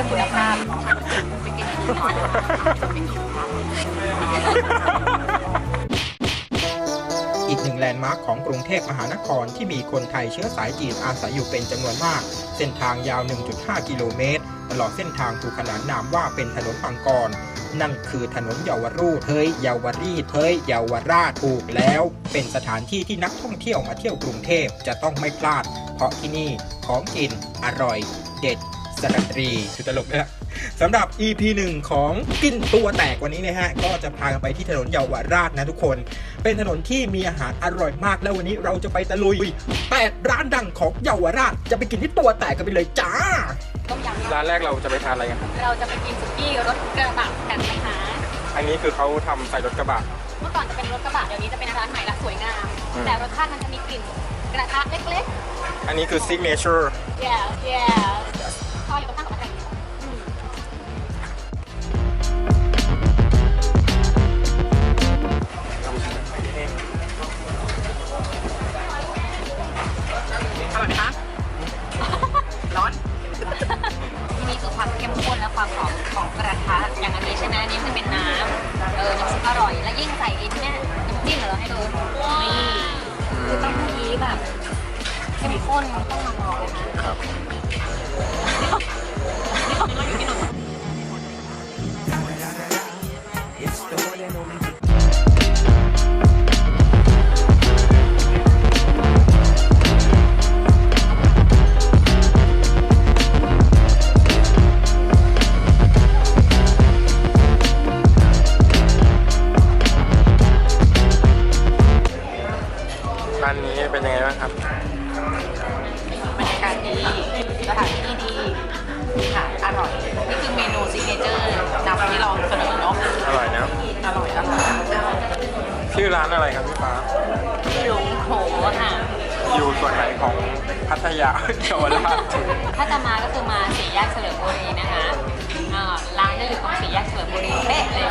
คุณภาพไปกินที่อื่นก่อน อีกหนึ่งแลนด์มาร์คของกรุงเทพมหานครที่มีคนไทยเชื้อสายจีนอาศัยอยู่เป็นจำนวนมาก เส้นทางยาว 1.5 กิโลเมตรตลอดเส้นทางถูกขนานนามว่าเป็นถนนปังกรนั่นคือถนนเยาวรูปเฮ้ยเยาวรีเฮ้ยเยาวราชถูกแล้วเป็นสถานที่ที่นักท่องเที่ยวมาเที่ยวกรุงเทพจะต้องไม่พลาดเพราะที่นี่ของกินอร่อยเด็ดสระตรีคือตลกนะสำหรับ EP 1 ของกินตัวแตกวันนี้นะฮะก็จะพากันไปที่ถนนเยาวราชนะทุกคนเป็นถนนที่มีอาหารอร่อยมากแล้ววันนี้เราจะไปตะลุย8ร้านดังของเยาวราชจะไปกินที่ตัวแตกกันไปเลยจ้าร้านแรกเราจะไปทานอะไรกันเราจะไปกินสุกี้รถกระบะกันนะคะอันนี้คือเขาทำใส่รถกระบะเมื่อก่อนจะเป็นรถกระบะเดี๋ยวนี้จะเป็นร้านใหม่ละสวยงามแต่รสชาติมันจะมีกลิ่นกระทะเล็กๆอันนี้คือ signature yeah พออยู่ตรงข้างกับอะไรอร่อยไหมคะร้อนที่นี่คือความเข้มข้นและความหอมของกระทะอย่างอันนี้ใช่ไหมอันนี้จะเป็นน้ำน้ำซุปอร่อยและยิ่งใส่ลิ้นเนี่ยน้ำจิ้มเหรอให้ดูนี่คือต้องทีแบบเข้มข้นต้องมาลองเลยนะครับร้านนี้เป็นยังไงบ้างครับบรรยากาศดีสถานที่ดีค่ะอร่อยนี่คือเมนูซิกเนเจอร์นำที่ลองเสนอเนาะอร่อยนะอร่อยชื่อร้านอะไรครับพี่ฟ้าหลงโถค่ะอยู่ส่วนไหนของพัทยาเยาวราชถ้าจะมาก็คือมาสี่แยกเฉลิมบุรีนะคะร้านจะอยู่ตรงสี่แยกเฉลิมบุรีเป๊ะเลย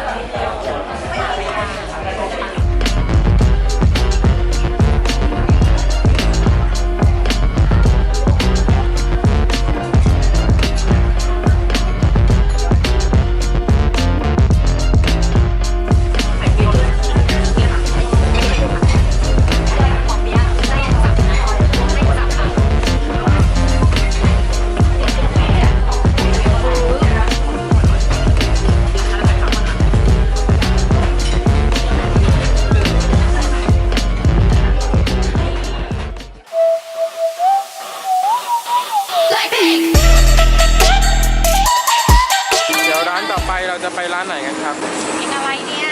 จะไปร้านไหนกันครับกินอะไรเนี่ย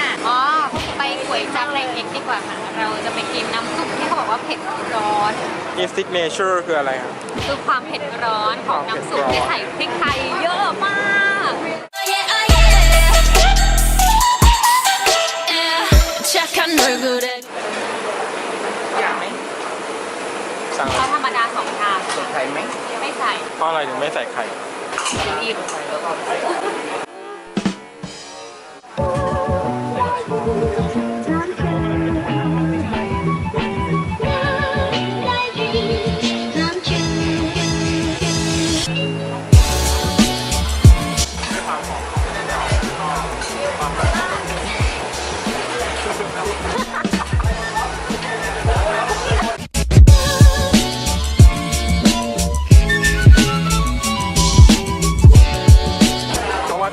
ไปก๋วยจั๊บในเอกดีกว่าค่ะเราจะไปกินน้ำซุปที่เขาบอกว่าเผ็ดร้อนนี่ signature คืออะไรครับคือความเผ็ดร้อนของน้ำซุปที่ใส่พริกไทยเยอะมากอยากไหมสั่งเขาธรรมดา2 ชามใส่ไข่ไหมไม่ใส่เพราะอะไรถึงไม่ใส่ไข่อิ่ม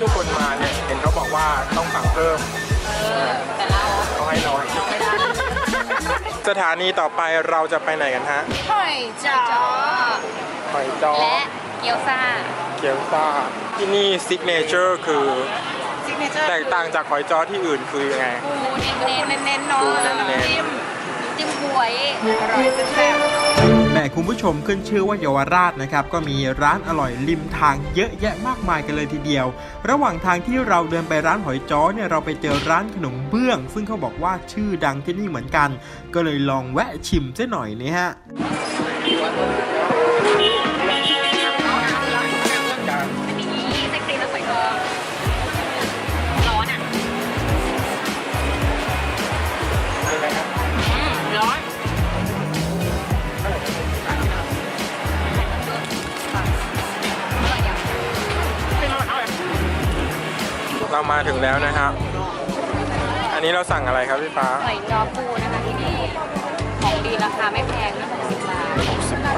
ทุกคนมาเนี่ยเห็นเขาบอกว่าต้องสั่งเพิ่มแต่เราเขาให้น้อยสถานีต่อไปเราจะไปไหนกันฮะหอยจ้อและเกี๊ยวซ่าที่นี่ซิกเนเจอร์คือแตกต่างจากหอยจ้อที่อื่นคือยังไงเน้นๆเนาะจิ้มบวยอร่อยแซ่บแม่คุณผู้ชมขึ้นชื่อว่าเยาวราชนะครับก็มีร้านอร่อยริมทางเยอะแยะมากมายกันเลยทีเดียวระหว่างทางที่เราเดินไปร้านหอยจ้อเนี่ยเราไปเจอร้านขนมเบื้องซึ่งเขาบอกว่าชื่อดังที่นี่เหมือนกันก็เลยลองแวะชิมซะหน่อยนี่ฮะอ เรามาถึงแล้วนะครับ อันนี้เราสั่งอะไรครับพี่ฟ้า หอยจอปูนะคะที่นี่ของดีราคาไม่แพงนะ60 บาท 60 บาท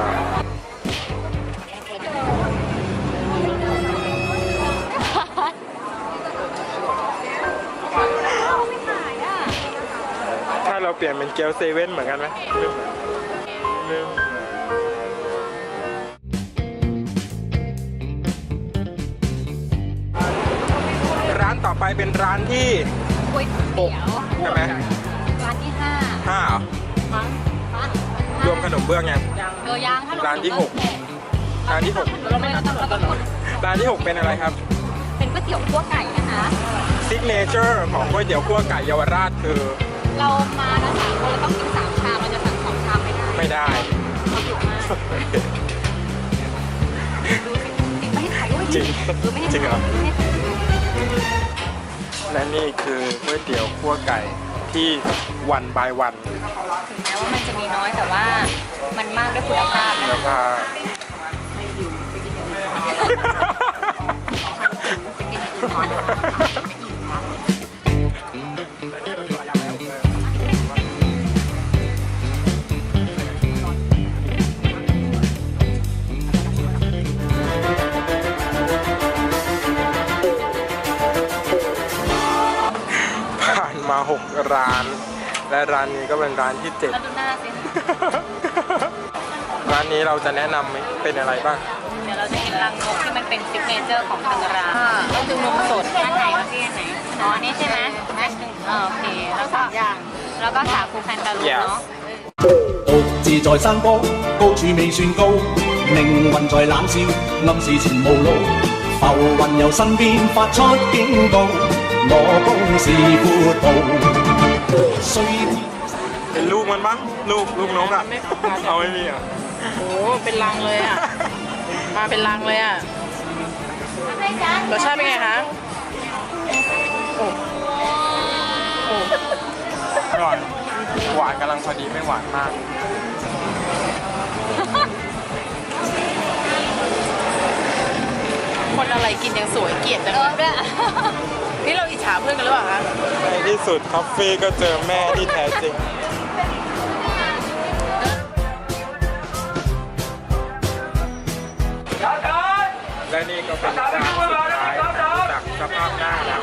ไม่ขายอ่ะ ถ้าเราเปลี่ยนเป็นเกี๊ยวเซเว่นเหมือนกันไหมลืมร้านต่อไปเป็นร้านที่ ก๋วยเตี๋ยว ใช่ไหม ร้านที่5 ห้าเหรอ มั้ง รวมขนมเบื้องยัง เดี๋ยวยังถ้ารวม ร้านที่หก ร้านที่ เราไม่ต้องเราต้องกด 6 ร้านที่ 6 เป็นอะไรครับ เป็นก๋วยเตี๋ยวคั่วไก่นะคะ ซิกเนเจอร์ของก๋วยเตี๋ยวคั่วไก่เยาวราชคือ เรามาแล้ว3 คนเราต้องกิน3 ชามเราจะสั่ง2 ชามไม่ได้ ไม่ได้ เขาดุมากดูสิไม่ให้ถ่ายด้วย จริง ไม่ให้ จริงเหรอ ไม่ให้ถ่าย และนี่คือก๋วยเตี๋ยวคั่วไก่ที่วันบายวัน ถึงแม้ว่ามันจะมีน้อยแต่ว่ามันมากด้วยคุณภาพนะ แล้วก็ ผ่านมา 6 ร้าน และร้านนี้ก็เป็นร้านที่ แล้วดูหน้าสิ 7 ร้านนี้เราจะแนะนำเป็นอะไรบ้าง เดี๋ยวเราจะกินรังนกที่มันเป็นซิกเนเจอร์ของทางร้านต้องดึงนมสดอันไหนว่าพี่อันไหนอ๋อนี่ใช่ไหมโอเคแล้วก็อย่างแล้วก็สาคูแคนตาลูปเนาะ 獨自在山坡，高處未算高，命運在冷笑，暗示前無路。浮雲由身邊發出警告，我公是闊步。雖 เป็นลูกมันปะลูกนกอ่ะ เอาไม่มีอ่ะ โอ้เป็นลังเลยอ่ะ มาเป็นลังเลยอ่ะ รสชาติเป็นไงคะ อร่อย หวานกำลังพอดีไม่หวานมาก คนอะไรกินยังสวยเกลียดจังเลย ด้วย นี่เราอิจฉาเพื่อนกันหรือเปล่าคะ ในที่สุดคอฟฟี่ก็เจอแม่ที่แท้จริง และนี่ก็เป็นร้านสุดท้ายจากสภาพหน้าแล้ว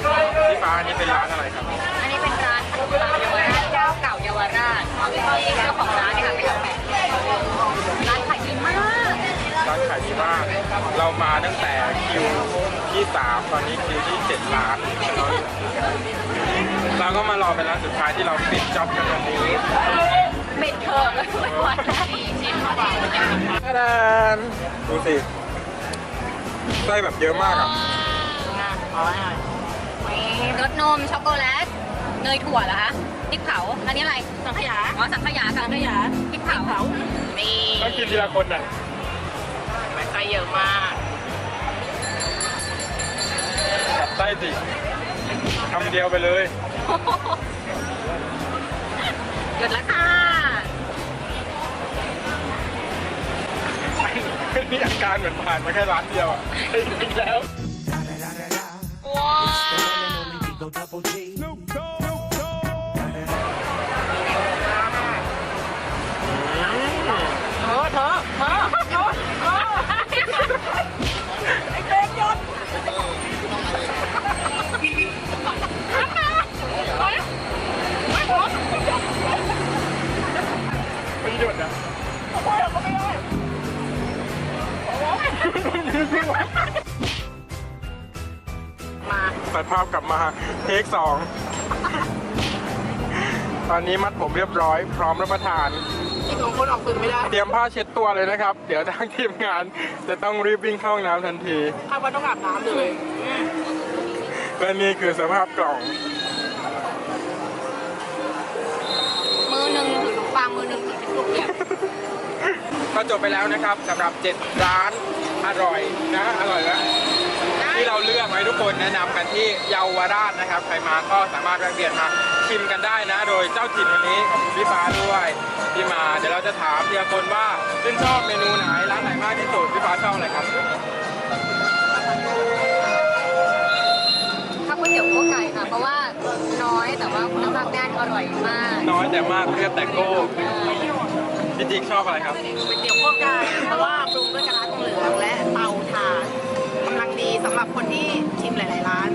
พี่ฟ้าอันนี้เป็นร้านอะไรครับ อันนี้เป็นร้านขนมปังเยาวราชเจ้าเก่าเยาวราชที่เจ้าของร้านเนี่ยค่ะไปทำแบบร้านขายดีมาก ร้านขายดีมาก เรามาตั้งแต่คิวที่ 3 ตอนนี้คิวที่ 7 ร้าน เราก็มารอเป็นร้านสุดท้ายที่เราปิดจ็อบกันวันนี้ ปิดเถอะไม่ไหวแล้วชิ้นกว่า ดูสิไส้แบบเยอะมากอ่ะ รสนมช็อกโกแลตเนยถั่วเหรอคะพริกเผาอันนี้อะไรสังขยาอ๋อสังขยากับพริกเผานี่ ต้องกินทีละคนอ่ะ ไส้เยอะมาก กัดไส้สิคำเดียวไปเลย หยุดแล้วค่ะ นี่อาการเหมือนผ่านมาแค่ร้านเดียวอ่ะจริงแล้ว ว้าวไม่หยุดอ่ะตัดภาพกลับมาเทค 2 ตอนนี้มัดผมเรียบร้อย พร้อมรับประทาน ที่ของคนออกสื่อไม่ได้ เตรียมผ้าเช็ดตัวเลยนะครับ เดี๋ยวทางทีมงานจะต้องรีบวิ่งเข้าห้องน้ำทันที ถ้าว่าต้องอาบน้ำเลย และนี่คือสภาพกล่อง มือหนึ่งถือขนมปังมือหนึ่งถือเป็นลูกเนี่ย ก็จบไปแล้วนะครับสำหรับ 7 ร้านอร่อยนะอร่อยแล้วที่เราเลือกไว้ทุกคนแนะนำกันที่เยาวราชนะครับใครมาก็สามารถแวะเวียนมาชิมกันได้นะ โดยเจ้าถิ่นวันนี้ขอบคุณพี่ฟ้าด้วยที่มาเดี๋ยวเราจะถามทีละคนว่าชื่นชอบเมนูไหนร้านไหนมากที่สุดพี่ฟ้าชอบอะไรครับ ถ้าก๋วยเตี๋ยว อยมาก น้อยแต่มากเรียบแต่โก้พี่จิ๊กชอบอะไรครับ ก๋วยเตี๋ยวพวกกายเพราะว่าปรุงด้วยกระทะทองเหลืองและเตาถ่านกำลังดีสำหรับคนที่ชิมหลาย ๆ ร้าน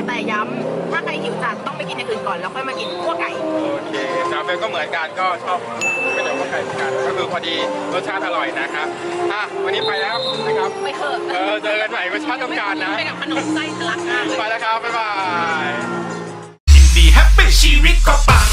แต่ย้ำถ้าใครหิวจัดต้องไปกินอย่างอื่นก่อนแล้วค่อยมากินพวกไก่ โอเคสาวเฟลก็เหมือนกันก็ชอบก๋วยเตี๋ยวข้าวไก่เหมือนกันก็คือพอดีรสชาติอร่อยนะครับวันนี้ไปแล้วนะครับ ไปเถอะ เจอกันใหม่ก็ชาติต้องการนะ ไปกับขนมไส้ทะลักมากเลย ไปแล้วครับบ๊ายบาย ยินดีแฮปปี้ชีวิตก็ปัง